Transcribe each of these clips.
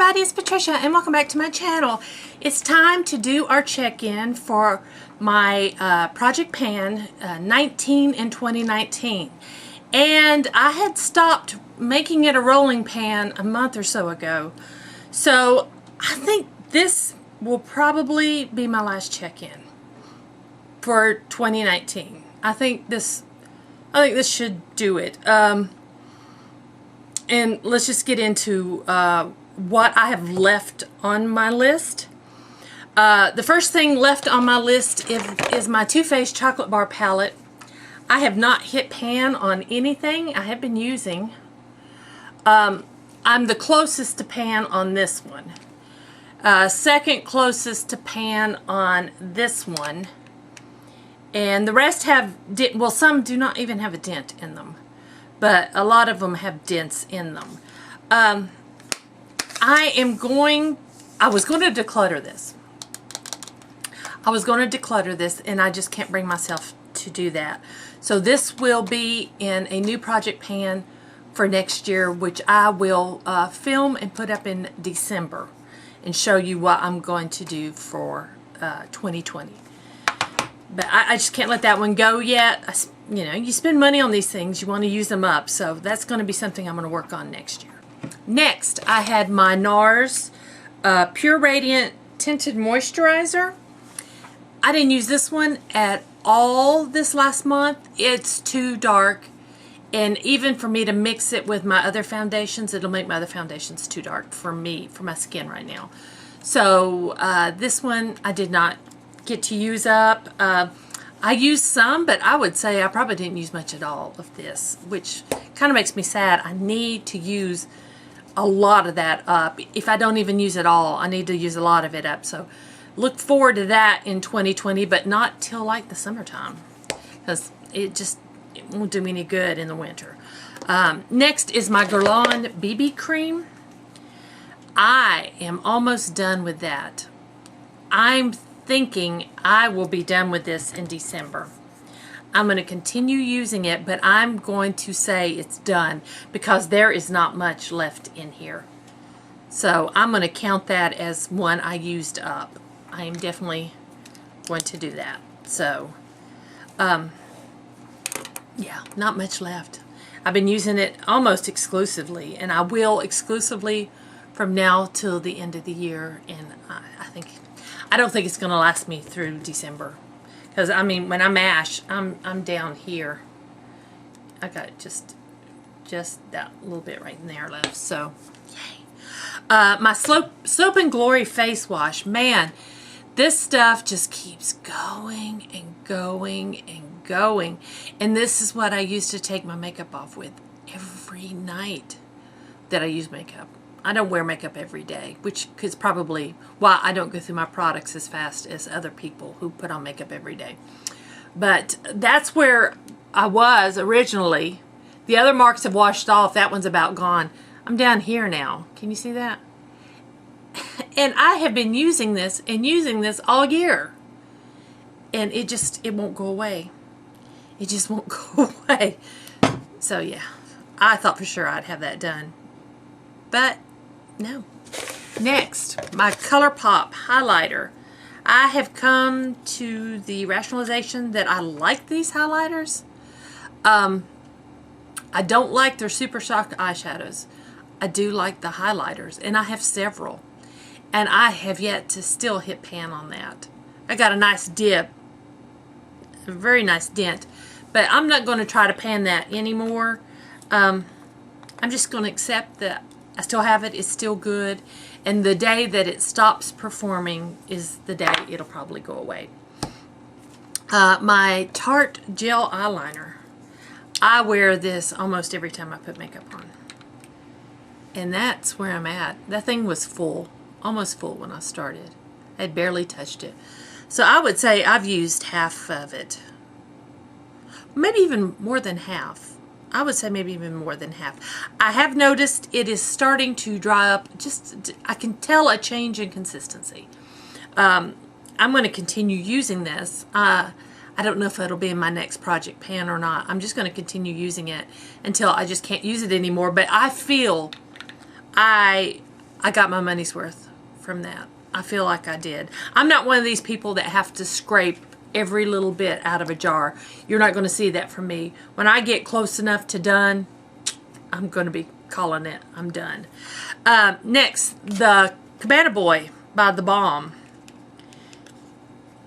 everybody, it's Patricia and welcome back to my channel. It's time to do our check-in for my Project Pan 19 in 2019. And I had stopped making it a rolling pan a month or so ago. So I think this will probably be my last check-in for 2019. I think this should do it. And let's just get into what I have left on my list. The first thing left on my list is my Too Faced Chocolate Bar Palette. I have not hit pan on anything I have been using. I'm the closest to pan on this one. Second closest to pan on this one. And the rest have, well, some do not even have a dent in them. But a lot of them have dents in them. I was going to declutter this. And I just can't bring myself to do that. So this will be in a new project pan for next year, which I will film and put up in December and show you what I'm going to do for 2020. But I just can't let that one go yet. You know, you spend money on these things, you want to use them up. So that's going to be something I'm going to work on next year. Next, I had my NARS Pure Radiant Tinted Moisturizer. I didn't use this one at all this last month. It's too dark. And even for me to mix it with my other foundations, it'll make my other foundations too dark for me, for my skin right now. So this one I did not get to use up. I used some, but I would say I probably didn't use much at all of this, which kind of makes me sad. I need to use a lot of that up. If I don't even use it all, I need to use a lot of it up. So look forward to that in 2020, but not till like the summertime, because it won't do me any good in the winter. Next is my Guerlain BB cream. I am almost done with that. I'm thinking I will be done with this in December. I'm going to continue using it, but I'm going to say it's done because there is not much left in here. So I'm going to count that as one I used up. I am definitely going to do that. So, yeah, not much left. I've been using it almost exclusively, and I will exclusively from now till the end of the year, and I don't think it's going to last me through December. Because, I mean, when I mash, I'm down here. I got just that little bit right in there left. So, yay. My Soap and Glory face wash. Man, this stuff just keeps going and going and going. And this is what I used to take my makeup off with every night that I use makeup. I don't wear makeup every day, which is probably why I don't go through my products as fast as other people who put on makeup every day. But that's where I was originally. The other marks have washed off. That one's about gone. I'm down here now. Can you see that? And I have been using this and using this all year. And it won't go away. It just won't go away. So yeah, I thought for sure I'd have that done. But no. Next, my ColourPop highlighter. I have come to the rationalization that I like these highlighters. I don't like their Super Shock eyeshadows. I do like the highlighters, and I have several. And I have yet to still hit pan on that. I got a nice dip, a very nice dent, but I'm not going to try to pan that anymore. I'm just going to accept that I still have it, it's still good, and the day that it stops performing is the day it'll probably go away. My Tarte Gel Eyeliner. I wear this almost every time I put makeup on. And that's where I'm at. That thing was full, almost full when I started. I had barely touched it. So I would say I've used half of it. Maybe even more than half. I would say maybe even more than half. I have noticed it is starting to dry up. I can tell a change in consistency. I'm going to continue using this. I don't know if it'll be in my next project pan or not. I'm just going to continue using it until I just can't use it anymore. But I feel I I got my money's worth from that. I feel like I did. I'm not one of these people that have to scrape every little bit out of a jar. You're not going to see that from me. When I get close enough to done, I'm going to be calling it. I'm done. Next, the Cabana Boy by The Balm.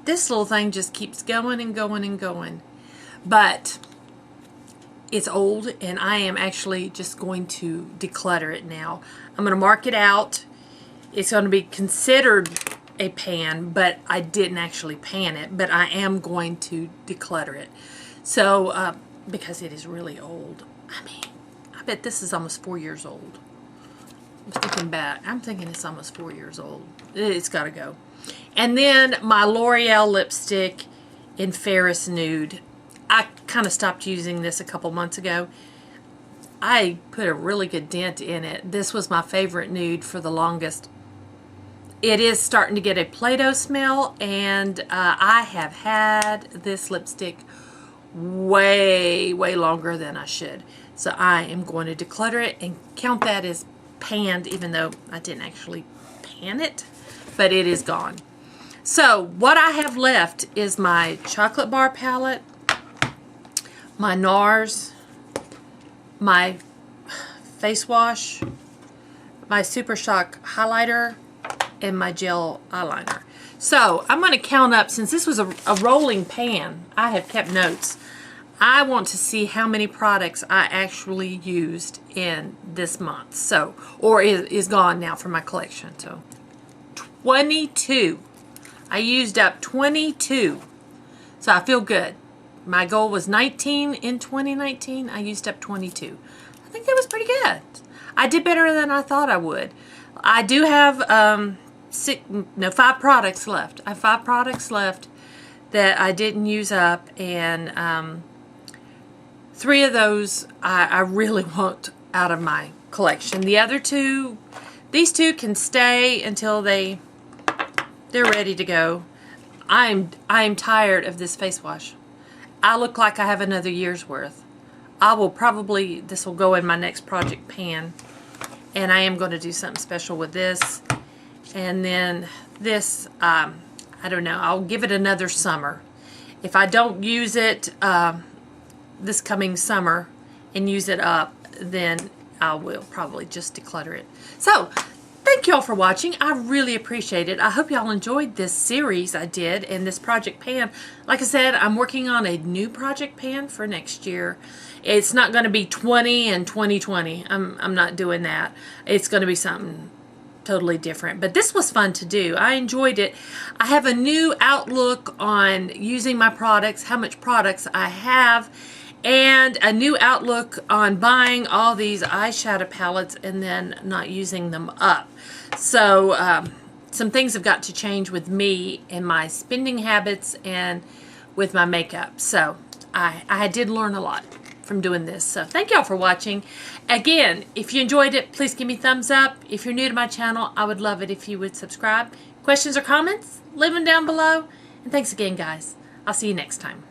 This little thing just keeps going and going and going. But it's old, and I am actually just going to declutter it now. I'm going to mark it out. It's going to be considered a pan, but I didn't actually pan it, but I am going to declutter it. So, because it is really old. I mean, I bet this is almost 4 years old. I'm thinking back. I'm thinking it's almost 4 years old. It's got to go. And then my L'Oreal lipstick in Ferris Nude. I kind of stopped using this a couple months ago. I put a really good dent in it. This was my favorite nude for the longest. It is starting to get a Play-Doh smell, and I have had this lipstick way longer than I should. So I am going to declutter it and count that as panned, even though I didn't actually pan it, but it is gone. So what I have left is my chocolate bar palette, my NARS, my face wash, my Super Shock highlighter, and my gel eyeliner. So I'm going to count up, since this was a rolling pan, I have kept notes. I want to see how many products I actually used in this month. So, or is gone now from my collection. So 22. I used up 22. So I feel good. My goal was 19 in 2019. I used up 22. I think that was pretty good. I did better than I thought I would. I do have 5 products left. I have 5 products left that I didn't use up, and 3 of those I really want out of my collection. The other 2, these 2 can stay until they're ready to go. I'm tired of this face wash. I look like I have another year's worth. I will probably, this will go in my next project pan, and I am going to do something special with this. And then this, I don't know, I'll give it another summer. If I don't use it this coming summer and use it up, then I will probably just declutter it. So, thank y'all for watching. I really appreciate it. I hope y'all enjoyed this series I did and this project pan. Like I said, I'm working on a new project pan for next year. It's not going to be 20 and 2020. I'm not doing that. It's going to be something totally different. But this was fun to do. I enjoyed it. I have a new outlook on using my products, how much products I have, and a new outlook on buying all these eyeshadow palettes and then not using them up. So some things have got to change with me and my spending habits and with my makeup. So I did learn a lot from doing this. So thank y'all for watching. Again, if you enjoyed it, please give me a thumbs up. If you're new to my channel, I would love it if you would subscribe. Questions or comments, leave them down below. And thanks again, guys. I'll see you next time.